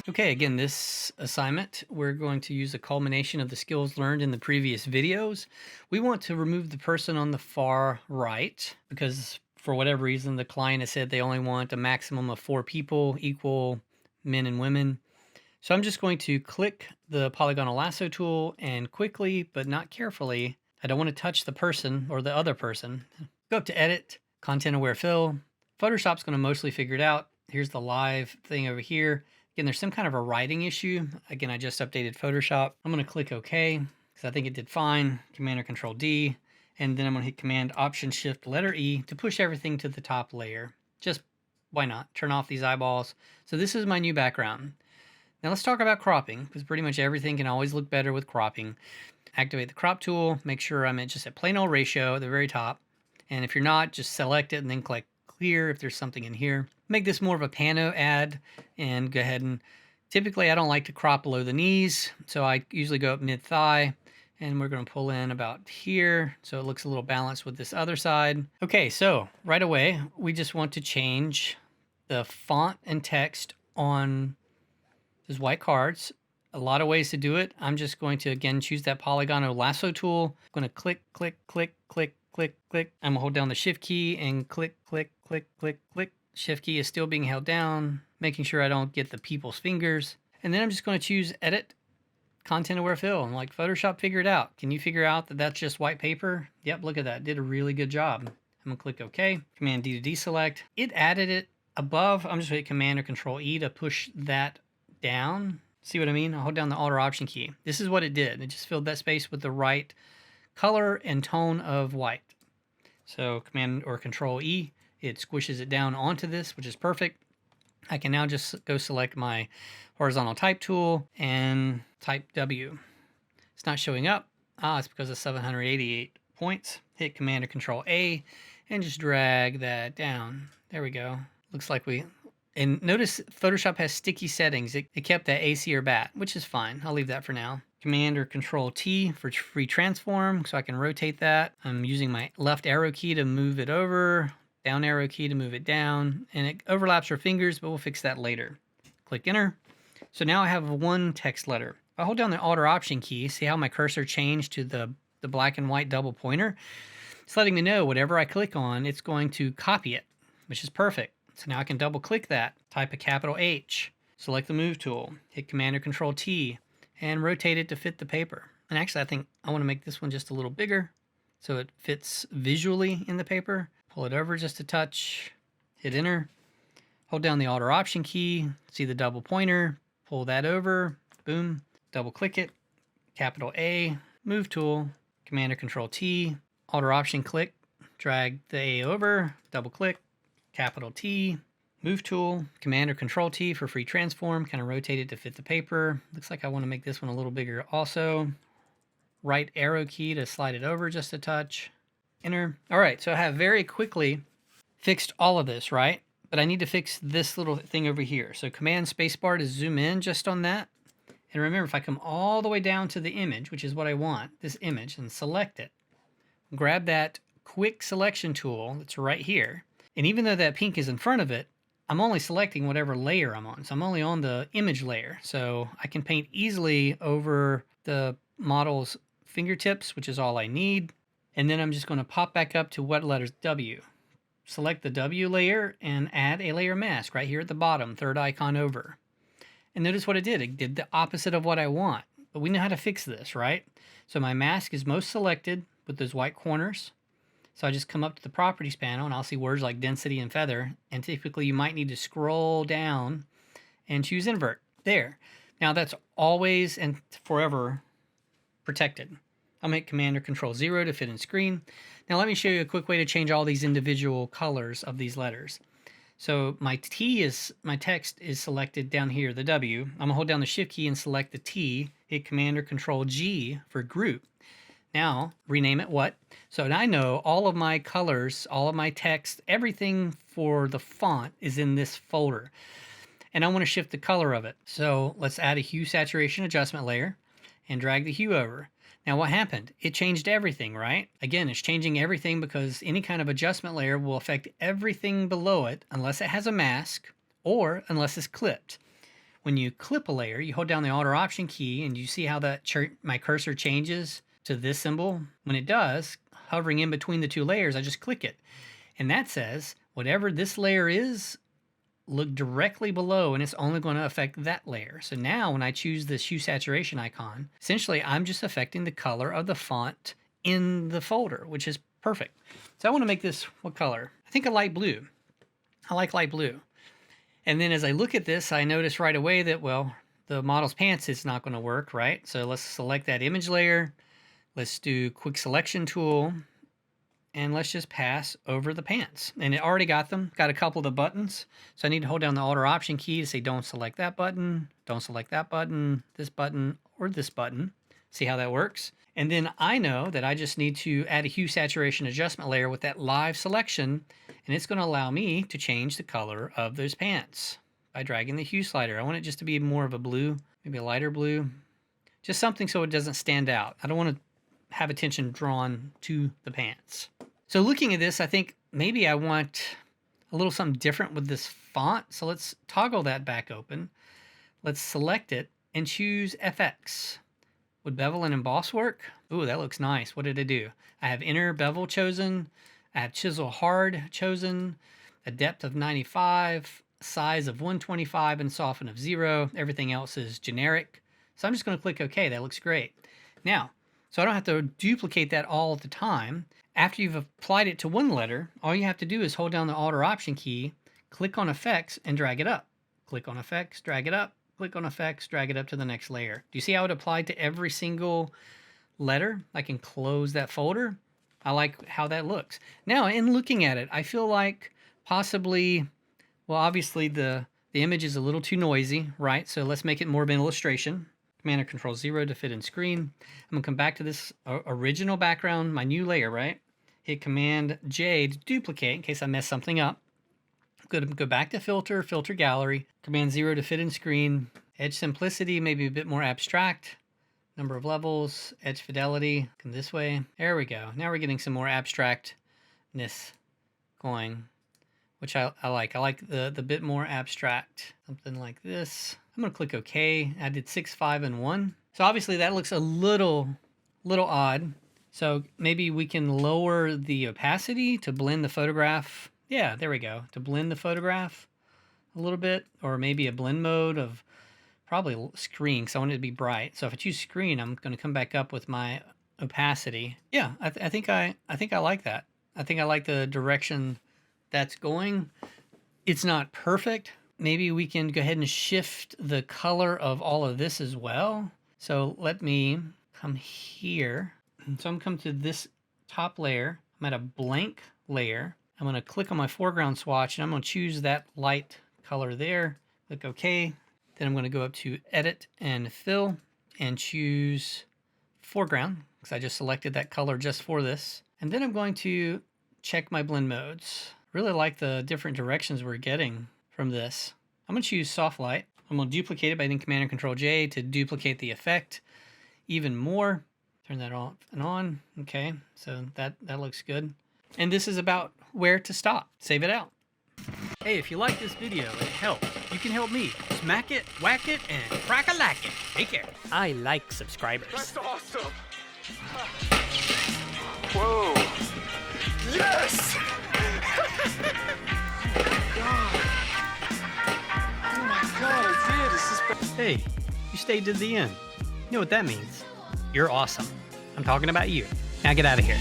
Okay, again, this assignment, we're going to use a culmination of the skills learned in the previous videos. We want to remove the person on the far right because for whatever reason, the client has said they only want a maximum of 4 people, equal men and women. So I'm just going to click the polygonal lasso tool and quickly, but not carefully, I don't want to touch the person or the other person. Go up to Edit, Content Aware Fill. Photoshop's going to mostly figure it out. Here's the live thing over here. Again, there's some kind of a writing issue. Again, I just updated Photoshop. I'm going to click OK because I think it did fine. Command or Control D. And then I'm going to hit Command Option Shift letter E to push everything to the top layer. Just why not? Turn off these eyeballs. So this is my new background. Now let's talk about cropping, because pretty much everything can always look better with cropping. Activate the crop tool, make sure I'm at just at plain old ratio at the very top. And if you're not, just select it and then click clear if there's something in here. Make this more of a pano ad and go ahead and, typically I don't like to crop below the knees, so I usually go up mid-thigh. And we're going to pull in about here so it looks a little balanced with this other side. Okay, so right away, we just want to change the font and text on those white cards. A lot of ways to do it. I'm just going to, again, choose that polygonal lasso tool. I'm going to click, click, click, click, click, click. I'm going to hold down the shift key and click, click, click, click, click. Shift key is still being held down, making sure I don't get the people's fingers. And then I'm just going to choose Edit, Content Aware Fill. And like Photoshop figured out. Can you figure out that that's just white paper? Yep, look at that. Did a really good job. I'm going to click OK. Command D to deselect. It added it above. I'm just going to hit Command or Control E to push that down. See what I mean? I'll hold down the Alt or Option key. This is what it did. It just filled that space with the right color and tone of white. So Command or Control E, it squishes it down onto this, which is perfect. I can now just go select my horizontal type tool and type W. It's not showing up. It's because of 788 points. Hit Command or Control A and just drag that down. There we go. Looks like and notice Photoshop has sticky settings. It kept that AC or BAT, which is fine. I'll leave that for now. Command or Control T for free transform, so I can rotate that. I'm using my left arrow key to move it over, down arrow key to move it down, and it overlaps your fingers, but we'll fix that later. Click Enter. So now I have one text letter. If I hold down the Alt or Option key, see how my cursor changed to the black and white double pointer? It's letting me know whatever I click on, it's going to copy it, which is perfect. So now I can double click that, type a capital H, select the Move tool, hit Command or Control T, and rotate it to fit the paper. And actually I think I want to make this one just a little bigger so it fits visually in the paper. Pull it over just a touch, hit Enter, hold down the Alt or Option key, see the double pointer, pull that over, boom, double click it, capital A, Move tool, Command or Control T, Alt or Option click, drag the A over, double click, capital T, Move tool, Command or Control T for free transform, kind of rotate it to fit the paper. Looks like I want to make this one a little bigger also. Right arrow key to slide it over just a touch. Enter. All right, so I have very quickly fixed all of this, right? But I need to fix this little thing over here. So Command Spacebar to zoom in just on that. And remember, if I come all the way down to the image, which is what I want, this image, and select it, grab that quick selection tool that's right here. And even though that pink is in front of it, I'm only selecting whatever layer I'm on. So I'm only on the image layer. So I can paint easily over the model's fingertips, which is all I need. And then I'm just going to pop back up to what letters? W. Select the W layer and add a layer mask right here at the bottom, third icon over. And notice what it did. It did the opposite of what I want. But we know how to fix this, right? So my mask is most selected with those white corners. So I just come up to the Properties panel and I'll see words like density and feather. And typically you might need to scroll down and choose invert. There. Now that's always and forever protected. I'll make Command or Control 0 to fit in screen. Now let me show you a quick way to change all these individual colors of these letters. So my text is selected down here, the W. I'm gonna hold down the Shift key and select the T, hit Command or Control G for group. Now, rename it what? So now I know all of my colors, all of my text, everything for the font is in this folder. And I want to shift the color of it. So let's add a hue saturation adjustment layer and drag the hue over. Now what happened? It changed everything, right? Again, it's changing everything because any kind of adjustment layer will affect everything below it unless it has a mask or unless it's clipped. when you clip a layer, you hold down the Alt or Option key, and you see how that my cursor changes to this symbol? When it does, hovering in between the two layers, I just click it. And that says, whatever this layer is, look directly below, and it's only going to affect that layer. So now when I choose this hue saturation icon, essentially I'm just affecting the color of the font in the folder, which is perfect. So I want to make this, what color? I think a light blue. I like light blue. And then as I look at this, I notice right away that, well, the model's pants is not going to work, right? So let's select that image layer. Let's do quick selection tool. And let's just pass over the pants. And it already got them, got a couple of the buttons. So I need to hold down the Alt or Option key to say don't select that button, don't select that button, this button, or this button. See how that works? And then I know that I just need to add a hue saturation adjustment layer with that live selection, and it's going to allow me to change the color of those pants by dragging the hue slider. I want it just to be more of a blue, maybe a lighter blue, just something so it doesn't stand out. I don't want to have attention drawn to the pants. So looking at this, I think maybe I want a little something different with this font. So let's toggle that back open. Let's select it and choose FX. Would bevel and emboss work? Ooh, that looks nice. What did I do? I have inner bevel chosen. I have chisel hard chosen. A depth of 95, size of 125, and soften of 0. Everything else is generic. So I'm just going to click OK. That looks great. Now, so I don't have to duplicate that all the time. After you've applied it to one letter, all you have to do is hold down the Alt or Option key, click on Effects, and drag it up. Click on Effects, drag it up, click on Effects, drag it up to the next layer. Do you see how it applied to every single letter? I can close that folder. I like how that looks. Now, in looking at it, I feel like possibly, well, obviously the image is a little too noisy, right? So let's make it more of an illustration. Command or Control 0 to fit in screen. I'm gonna come back to this original background, my new layer, right? Hit Command J to duplicate in case I mess something up. I'm gonna go back to Filter, Filter Gallery, Command 0 to fit in screen. Edge simplicity, maybe a bit more abstract. Number of levels, edge fidelity, come this way. There we go. Now we're getting some more abstractness going, which I like. I like the bit more abstract. Something like this. I'm going to click OK. I did 6, 5, and 1. So obviously that looks a little odd. So maybe we can lower the opacity to blend the photograph. Yeah, there we go. To blend the photograph a little bit, or maybe a blend mode of probably screen, because I want it to be bright. So if I choose screen, I'm going to come back up with my opacity. Yeah, I think I like that. I think I like the direction that's going. It's not perfect. Maybe we can go ahead and shift the color of all of this as well. So let me come here. So I'm coming to this top layer. I'm at a blank layer. I'm going to click on my foreground swatch, and I'm going to choose that light color there. Click OK. Then I'm going to go up to Edit and Fill and choose Foreground, because I just selected that color just for this. And then I'm going to check my blend modes. Really like the different directions we're getting from this. I'm going to choose Soft Light. I'm going to duplicate it by hitting Command or Control J to duplicate the effect even more. Turn that off and on. Okay, so that looks good. And this is about where to stop. Save it out. Hey, if you like this video and it helped, you can help me. Smack it, whack it, and crack-a-lack it. Take care. I like subscribers. That's awesome. Whoa. Yes! Oh my God, I did. This is... Hey, you stayed to the end. You know what that means? You're awesome. I'm talking about you. Now get out of here.